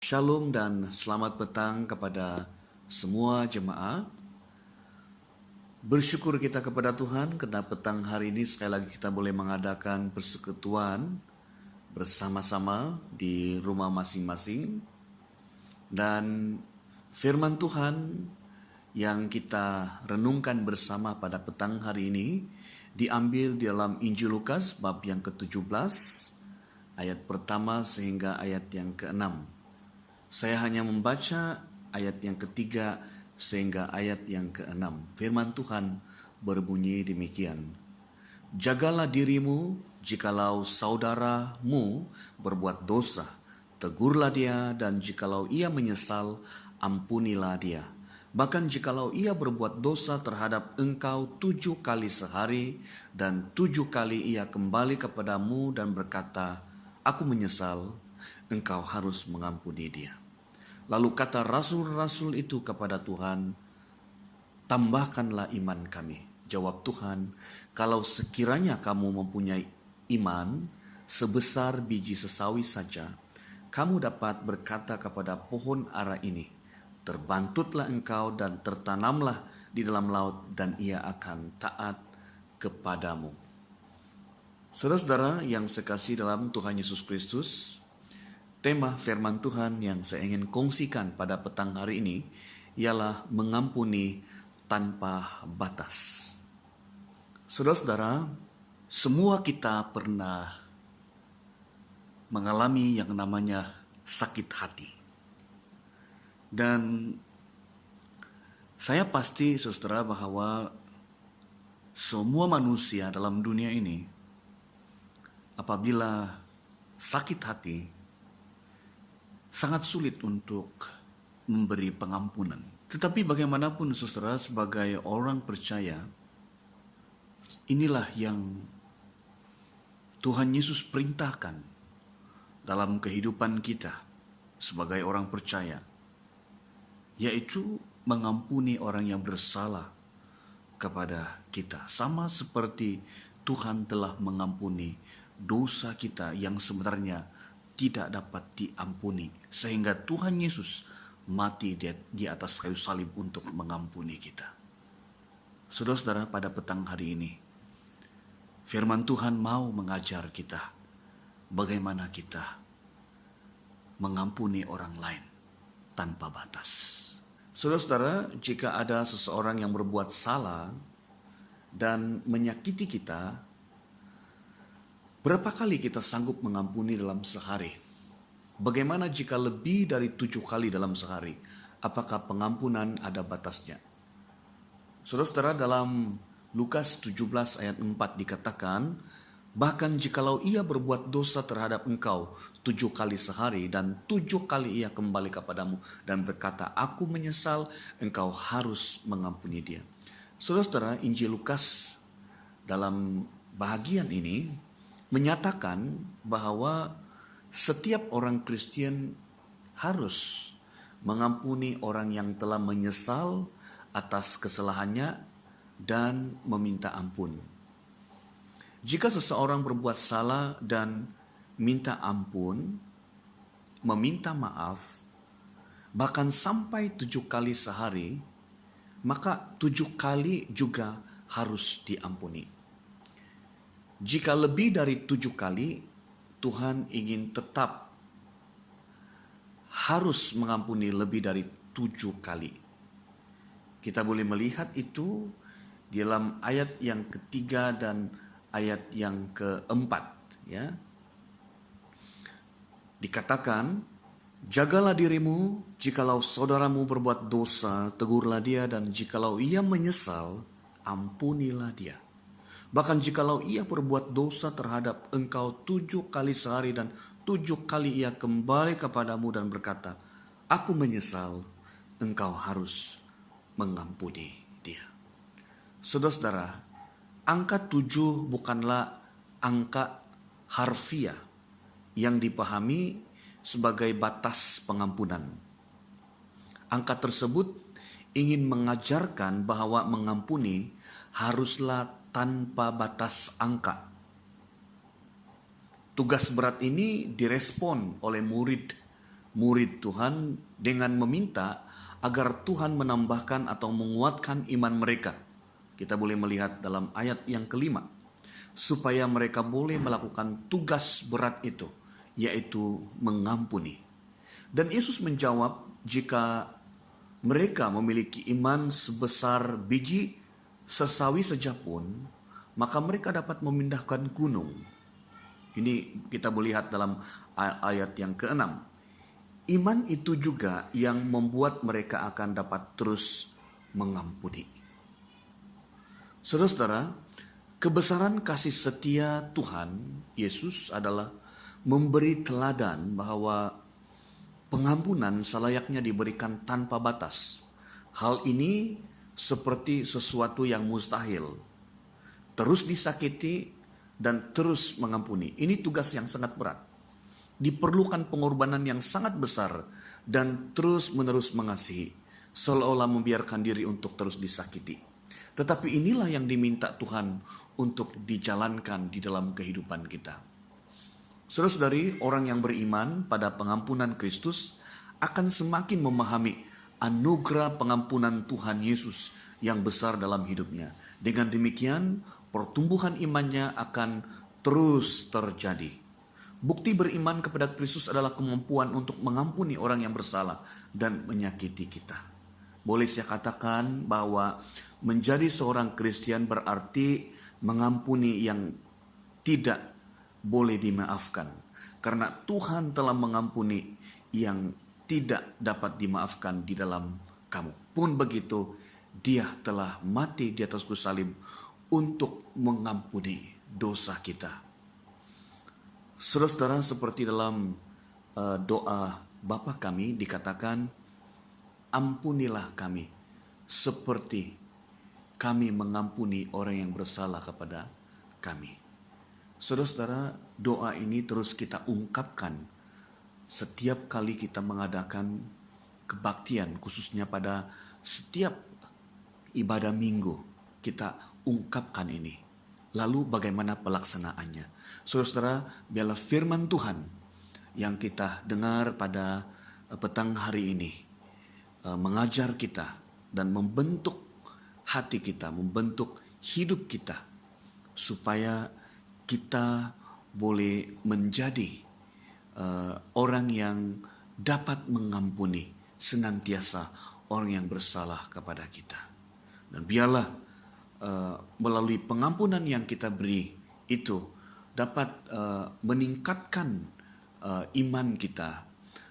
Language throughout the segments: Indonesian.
Shalom dan selamat petang kepada semua jemaat. Bersyukur kita kepada Tuhan karena petang hari ini sekali lagi kita boleh mengadakan persekutuan bersama-sama di rumah masing-masing. Dan firman Tuhan yang kita renungkan bersama pada petang hari ini diambil di dalam Injil Lukas bab yang ke-17 ayat pertama sehingga ayat yang ke-6. Saya hanya membaca ayat yang ketiga sehingga ayat yang ke-6. Firman Tuhan berbunyi demikian. Jagalah dirimu jikalau saudaramu berbuat dosa. Tegurlah dia, dan jikalau ia menyesal, ampunilah dia. Bahkan jikalau ia berbuat dosa terhadap engkau 7 kali sehari, dan 7 kali ia kembali kepadamu dan berkata, aku menyesal, engkau harus mengampuni dia. Lalu kata rasul-rasul itu kepada Tuhan, tambahkanlah iman kami. Jawab Tuhan, kalau sekiranya kamu mempunyai iman sebesar biji sesawi saja, kamu dapat berkata kepada pohon ara ini, terbantutlah engkau dan tertanamlah di dalam laut, dan ia akan taat kepadamu. Saudara-saudara yang sekasih dalam Tuhan Yesus Kristus, tema firman Tuhan yang saya ingin kongsikan pada petang hari ini ialah mengampuni tanpa batas. Saudara-saudara, semua kita pernah mengalami yang namanya sakit hati. Dan saya pasti saudara bahwa semua manusia dalam dunia ini apabila sakit hati sangat sulit untuk memberi pengampunan. Tetapi bagaimanapun saudara sebagai orang percaya, inilah yang Tuhan Yesus perintahkan dalam kehidupan kita sebagai orang percaya, yaitu mengampuni orang yang bersalah kepada kita. Sama seperti Tuhan telah mengampuni dosa kita yang sebenarnya tidak dapat diampuni, sehingga Tuhan Yesus mati di atas kayu salib untuk mengampuni kita. Saudara-saudara, pada petang hari ini firman Tuhan mau mengajar kita bagaimana kita mengampuni orang lain tanpa batas. Saudara-saudara, jika ada seseorang yang berbuat salah dan menyakiti kita, berapa kali kita sanggup mengampuni dalam sehari? Bagaimana jika lebih dari 7 kali dalam sehari? Apakah pengampunan ada batasnya? Saudara-saudara, dalam Lukas 17 ayat 4 dikatakan, bahkan jikalau ia berbuat dosa terhadap engkau 7 kali sehari, dan 7 kali ia kembali kepadamu dan berkata, aku menyesal, engkau harus mengampuni dia. Saudara-saudara, Injil Lukas dalam bahagian ini menyatakan bahwa setiap orang Kristen harus mengampuni orang yang telah menyesal atas kesalahannya dan meminta ampun. Jika seseorang berbuat salah dan minta ampun, meminta maaf, bahkan sampai 7 kali sehari, maka 7 kali juga harus diampuni. Jika lebih dari 7 kali, Tuhan ingin tetap harus mengampuni lebih dari 7 kali. Kita boleh melihat itu di dalam ayat yang ketiga dan ayat yang keempat. Ya. Dikatakan, jagalah dirimu jikalau saudaramu berbuat dosa, tegurlah dia, dan jikalau ia menyesal, ampunilah dia. Bahkan jikalau ia berbuat dosa terhadap engkau 7 kali sehari, dan 7 kali ia kembali kepadamu dan berkata, aku menyesal, engkau harus mengampuni dia. Saudara-saudara, angka 7 bukanlah angka harfiah yang dipahami sebagai batas pengampunan. Angka tersebut ingin mengajarkan bahwa mengampuni haruslah tanpa batas angka. Tugas berat ini direspon oleh murid murid Tuhan dengan meminta agar Tuhan menambahkan atau menguatkan iman mereka. Kita boleh melihat dalam ayat yang kelima, supaya mereka boleh melakukan tugas berat itu, yaitu mengampuni. Dan Yesus menjawab, jika mereka memiliki iman sebesar biji sesawi saja pun, maka mereka dapat memindahkan gunung. Ini kita boleh lihat dalam ayat yang ke-6. Iman itu juga yang membuat mereka akan dapat terus mengampuni. Saudara-saudara, kebesaran kasih setia Tuhan Yesus adalah memberi teladan bahwa pengampunan selayaknya diberikan tanpa batas. Hal ini seperti sesuatu yang mustahil. Terus disakiti dan terus mengampuni. Ini tugas yang sangat berat. Diperlukan pengorbanan yang sangat besar dan terus-menerus mengasihi, seolah-olah membiarkan diri untuk terus disakiti. Tetapi inilah yang diminta Tuhan untuk dijalankan di dalam kehidupan kita. Saudara-saudari, orang yang beriman pada pengampunan Kristus akan semakin memahami anugerah pengampunan Tuhan Yesus yang besar dalam hidupnya. Dengan demikian, pertumbuhan imannya akan terus terjadi. Bukti beriman kepada Kristus adalah kemampuan untuk mengampuni orang yang bersalah dan menyakiti kita. Boleh saya katakan bahwa menjadi seorang Kristen berarti mengampuni yang tidak boleh dimaafkan. Karena Tuhan telah mengampuni yang tidak dapat dimaafkan di dalam kamu. Pun begitu, Dia telah mati di atas kayu salib untuk mengampuni dosa kita. Saudara-saudara, seperti dalam doa Bapa kami dikatakan, ampunilah kami seperti kami mengampuni orang yang bersalah kepada kami. Saudara-saudara, doa ini terus kita ungkapkan setiap kali kita mengadakan kebaktian, khususnya pada setiap ibadah minggu. Kita ungkapkan ini. Lalu bagaimana pelaksanaannya? Saudara-saudara, biarlah firman Tuhan yang kita dengar pada petang hari ini mengajar kita dan membentuk hati kita, membentuk hidup kita, supaya kita boleh menjadi orang yang dapat mengampuni senantiasa orang yang bersalah kepada kita. Dan biarlah melalui pengampunan yang kita beri itu dapat meningkatkan iman kita,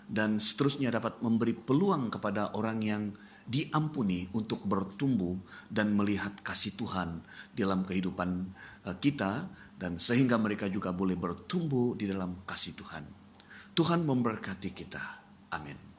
dan seterusnya dapat memberi peluang kepada orang yang diampuni untuk bertumbuh dan melihat kasih Tuhan dalam kehidupan kita, dan sehingga mereka juga boleh bertumbuh di dalam kasih Tuhan. Tuhan memberkati kita. Amin.